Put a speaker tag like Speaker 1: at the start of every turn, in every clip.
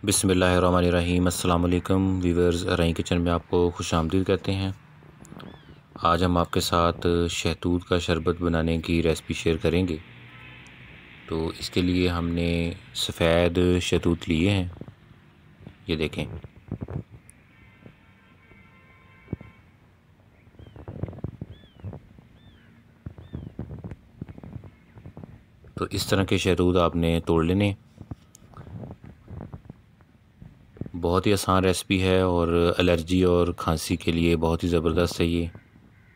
Speaker 1: बिस्मिल्लाहिर्रहमानिर्रहीम। अस्सलाम वालेकुम व्यूअर्स, रही किचन में आपको खुशामदीद कहते हैं। आज हम आपके साथ शहतूत का शरबत बनाने की रेसिपी शेयर करेंगे। तो इसके लिए हमने सफ़ेद शहतूत लिए हैं, ये देखें। तो इस तरह के शहतूत आपने तोड़ लेने। बहुत ही आसान रेसिपी है और एलर्जी और खांसी के लिए बहुत ही ज़बरदस्त है। ये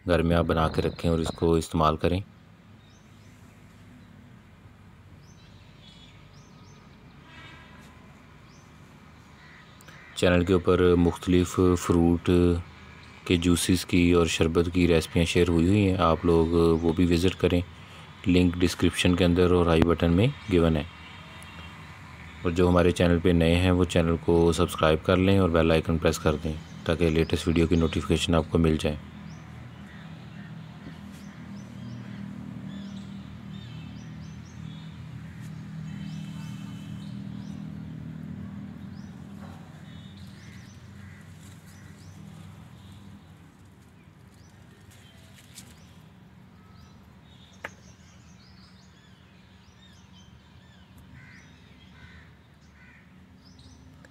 Speaker 1: घर में आप बना के रखें और इसको इस्तेमाल करें। चैनल के ऊपर मुख्तलिफ़ फ्रूट के जूसेस की और शरबत की रेसिपियाँ शेयर हुई हैं, आप लोग वो भी विज़िट करें। लिंक डिस्क्रिप्शन के अंदर और आई बटन में गिवन है। और जो हमारे चैनल पे नए हैं वो चैनल को सब्सक्राइब कर लें और बेल आइकन प्रेस कर दें ताकि लेटेस्ट वीडियो की नोटिफिकेशन आपको मिल जाए।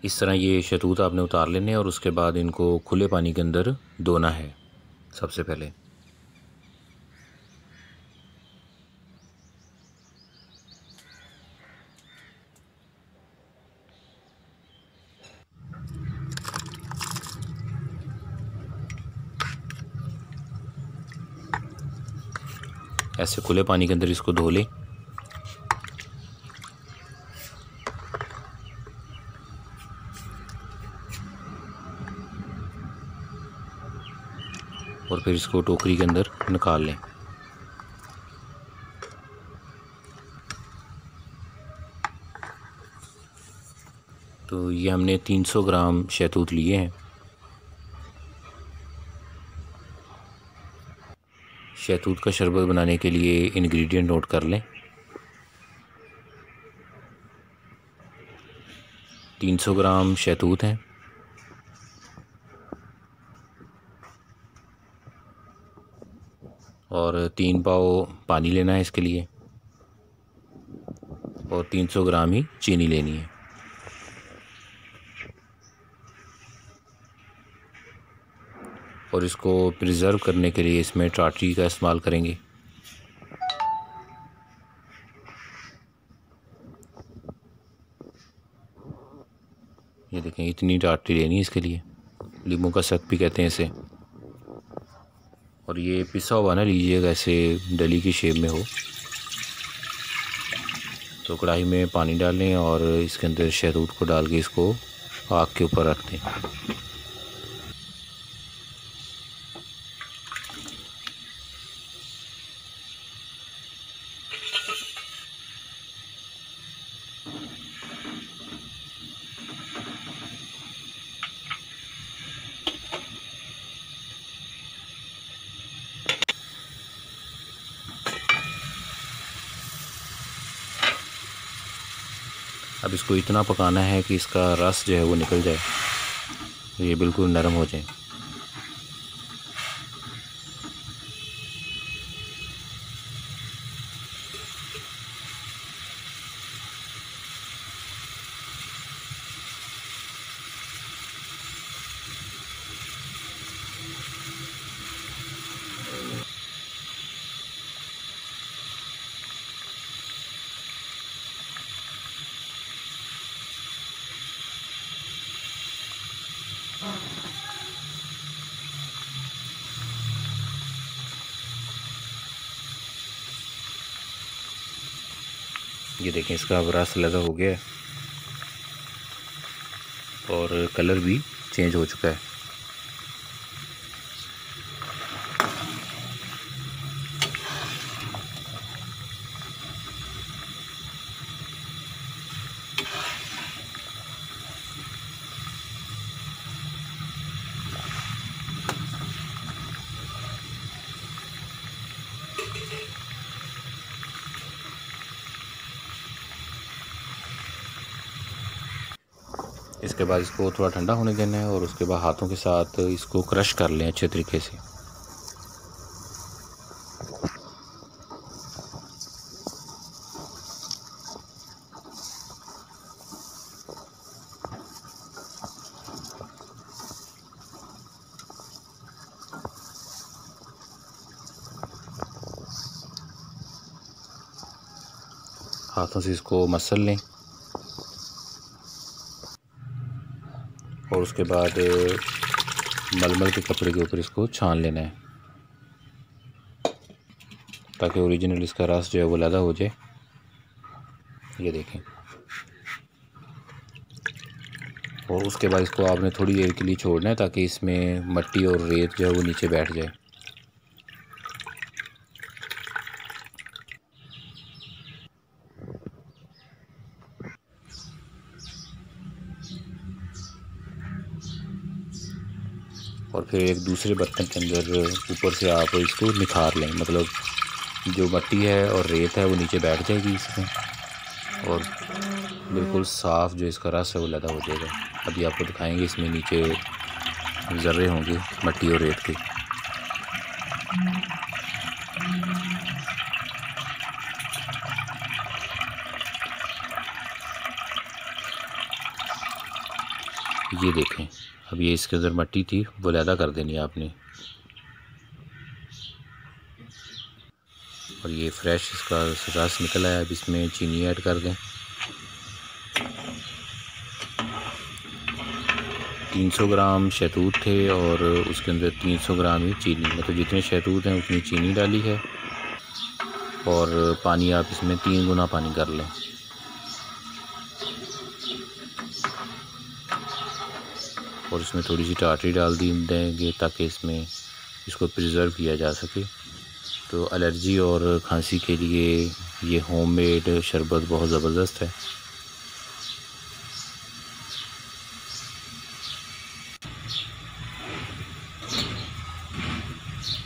Speaker 1: इस तरह ये शहतूत आपने उतार लेने और उसके बाद इनको खुले पानी के अंदर धोना है। सबसे पहले ऐसे खुले पानी के अंदर इसको धो लें। और फिर इसको टोकरी के अंदर निकाल लें। तो ये हमने 300 ग्राम शहतूत लिए हैं। शहतूत का शरबत बनाने के लिए इंग्रेडिएंट नोट कर लें। 300 ग्राम शहतूत हैं, और 3 पाव पानी लेना है इसके लिए, और 300 ग्राम ही चीनी लेनी है। और इसको प्रिज़र्व करने के लिए इसमें टाटरी का इस्तेमाल करेंगे। ये देखें, इतनी टाटरी लेनी है इसके लिए। लीमू का सख्त भी कहते हैं इसे। और ये पिसा हुआ ना लीजिएगा, ऐसे डली की शेप में हो। तो कढ़ाई में पानी डालें और इसके अंदर शहतूत को डाल के इसको आग के ऊपर रख दें। अब इसको इतना पकाना है कि इसका रस जो है वो निकल जाए, ये बिल्कुल नरम हो जाए। ये देखें, इसका अब रस लगा हो गया है और कलर भी चेंज हो चुका है। इसके बाद इसको थोड़ा ठंडा होने देना है और उसके बाद हाथों के साथ इसको क्रश कर लें अच्छे तरीके से। हाथों से इसको मसल लें और उसके बाद मलमल के कपड़े के ऊपर इसको छान लेना है ताकि ओरिजिनल इसका रस जो है वो लदा हो जाए। ये देखें। और उसके बाद इसको आपने थोड़ी देर के लिए छोड़ना है ताकि इसमें मिट्टी और रेत जो है वो नीचे बैठ जाए। और फिर एक दूसरे बर्तन के अंदर ऊपर से आप इसको निखार लें, मतलब जो मिट्टी है और रेत है वो नीचे बैठ जाएगी इसमें और बिल्कुल साफ़ जो इसका रस है वो लदा हो जाएगा। अभी आपको दिखाएंगे इसमें नीचे ज़र्रे होंगे मिट्टी और रेत के। ये देखें, अब ये इसके अंदर मिट्टी थी वो लदा कर देनी है आपने और ये फ्रेश इसका रस निकला है। अब इसमें चीनी ऐड कर दें। 300 ग्राम शहतूत थे और उसके अंदर 300 ग्राम ही चीनी, मतलब जितने शहतूत हैं उतनी चीनी डाली है और पानी आप इसमें 3 गुना पानी कर लें। और इसमें थोड़ी सी टाटरी डाल दी देंगे ताकि इसमें इसको प्रिज़र्व किया जा सके। तो एलर्जी और खांसी के लिए ये होममेड शरबत बहुत ज़बरदस्त है।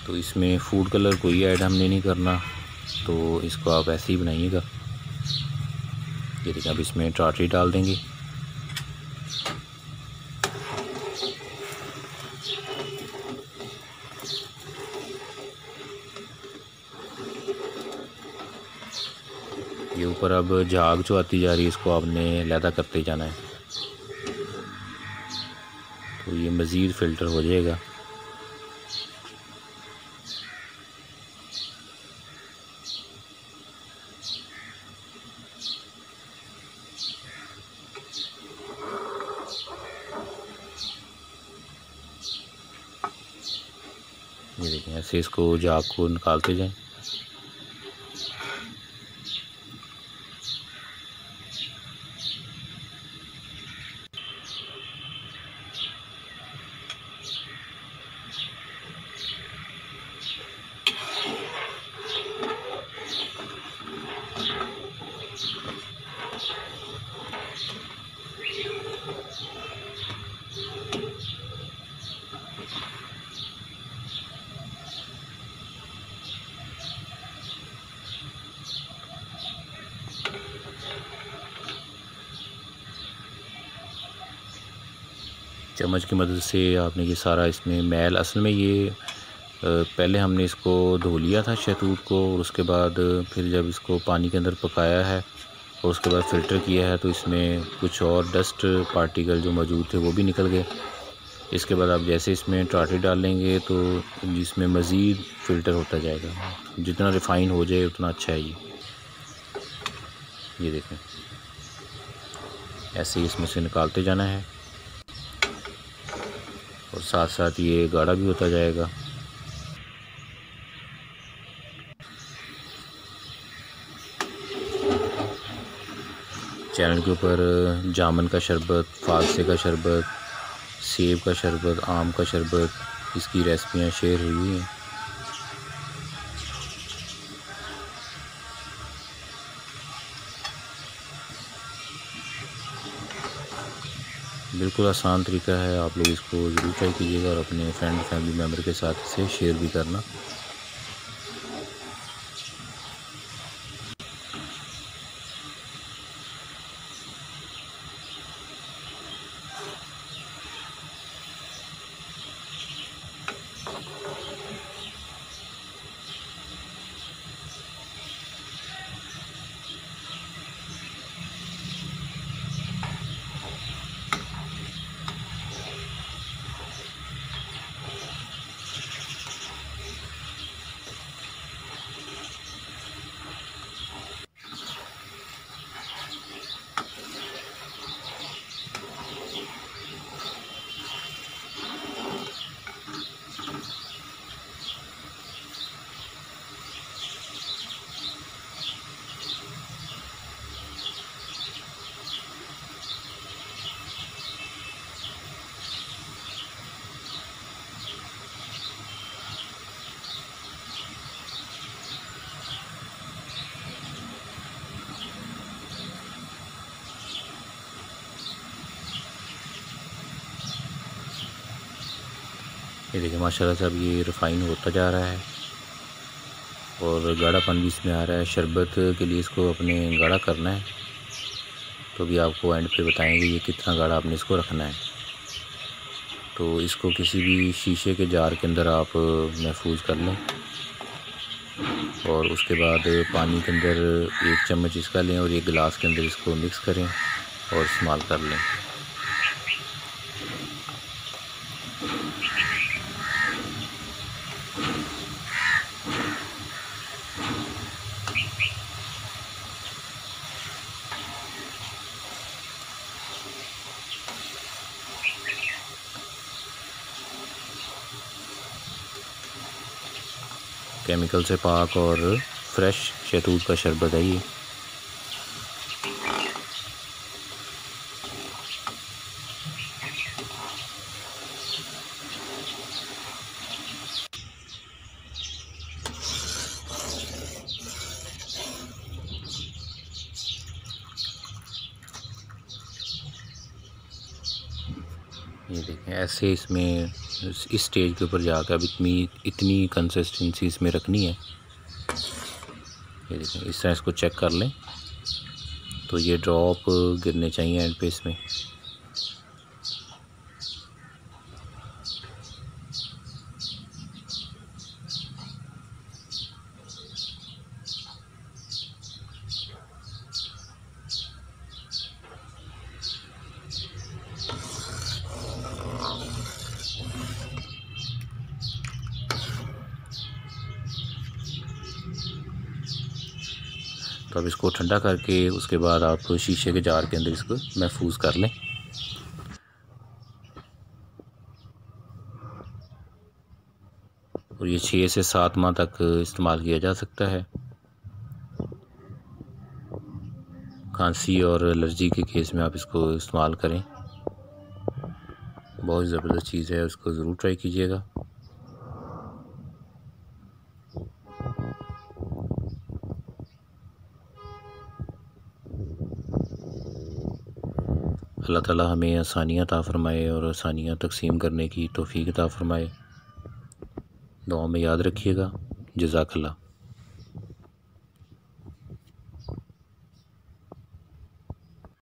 Speaker 1: तो इसमें फूड कलर कोई ऐड हमने नहीं करना, तो इसको आप ऐसे ही बनाइएगा। ये देखिए, अब इसमें टाटरी डाल देंगे। ये ऊपर अब झाग जो आती जा रही है इसको आपने लैदा करते जाना है, तो ये मज़ीद फ़िल्टर हो जाएगा। ये देखें, ऐसे इसको झाग को निकालते जाएं। चम्मच की मदद से आपने ये सारा इसमें मैल, असल में ये पहले हमने इसको धो लिया था शहतूत को और उसके बाद फिर जब इसको पानी के अंदर पकाया है और उसके बाद फ़िल्टर किया है तो इसमें कुछ और डस्ट पार्टिकल जो मौजूद थे वो भी निकल गए। इसके बाद आप जैसे इसमें टाटरी डाल लेंगे तो इसमें मज़ीद फ़िल्टर होता जाएगा। जितना रिफ़ाइन हो जाए उतना अच्छा है ये देखें, ऐसे ही इसमें से निकालते जाना है और साथ साथ ये गाढ़ा भी होता जाएगा। चैनल के ऊपर जामुन का शरबत, फालसे का शरबत, सेब का शरबत, आम का शरबत, इसकी रेसिपियाँ शेयर हुई हैं। बिल्कुल आसान तरीका है, आप लोग इसको ज़रूर ट्राई कीजिएगा और अपने फ्रेंड फैमिली मेम्बर के साथ इसे शेयर भी करना। ये देखिए माशाल्लाह से अब ये रिफ़ाइन होता जा रहा है और गाढ़ापन भी इसमें आ रहा है। शरबत के लिए इसको अपने गाढ़ा करना है, तो भी आपको एंड पे बताएंगे ये कितना गाढ़ा आपने इसको रखना है। तो इसको किसी भी शीशे के जार के अंदर आप महफूज कर लें और उसके बाद पानी के अंदर 1 चम्मच इसका लें और 1 गिलास के अंदर इसको मिक्स करें और इस्तेमाल कर लें। केमिकल से पाक और फ्रेश शहतूत का शरबत है ये। ये देखें ऐसे इसमें इस स्टेज के ऊपर जाकर अब इतनी कंसिस्टेंसी इसमें रखनी है। ये देखें इस तरह इसको चेक कर लें तो ये ड्रॉप गिरने चाहिए एंड पे इसमें। तो अब इसको ठंडा करके उसके बाद आप शीशे के जार के अंदर इसको महफूज कर लें। और ये 6 से 7 माह तक इस्तेमाल किया जा सकता है। खांसी और एलर्जी के केस में आप इसको इस्तेमाल करें, बहुत ज़बरदस्त चीज़ है, उसको ज़रूर ट्राई कीजिएगा। अल्लाह ताला हमें आसानियाँ अता फ़रमाए और आसानियाँ तक़सीम करने की तौफ़ीक़ अता फ़रमाए। दुआ में याद रखिएगा। जज़ाकल्लाह।